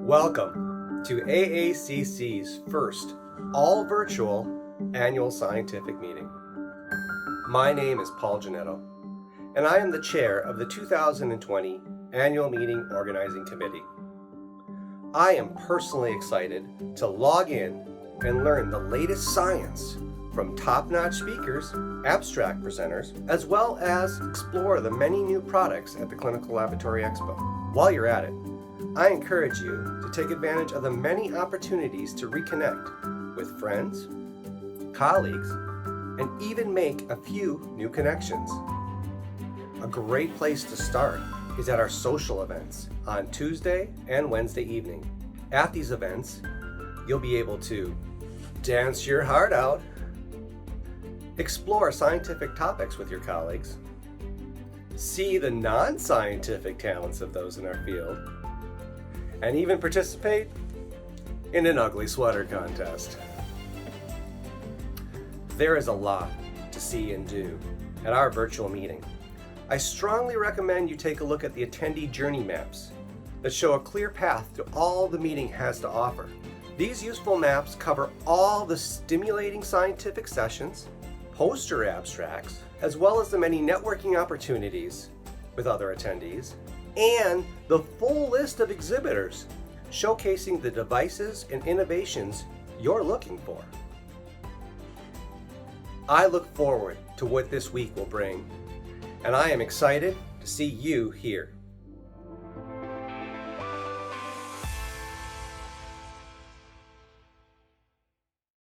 Welcome to AACC's first all-virtual annual scientific meeting. My name is Paul Jannetto, and I am the chair of the 2020 Annual Meeting Organizing Committee. I am personally excited to log in and learn the latest science from top-notch speakers, abstract presenters, as well as explore the many new products at the Clinical Laboratory Expo. While you're at it, I encourage you to take advantage of the many opportunities to reconnect with friends, colleagues, and even make a few new connections. A great place to start is at our social events on Tuesday and Wednesday evening. At these events, you'll be able to dance your heart out, explore scientific topics with your colleagues, see the non-scientific talents of those in our field, and even participate in an ugly sweater contest. There is a lot to see and do at our virtual meeting. I strongly recommend you take a look at the attendee journey maps that show a clear path to all the meeting has to offer. These useful maps cover all the stimulating scientific sessions, poster abstracts, as well as the many networking opportunities with other attendees, and the full list of exhibitors showcasing the devices and innovations you're looking for. I look forward to what this week will bring, and I am excited to see you here.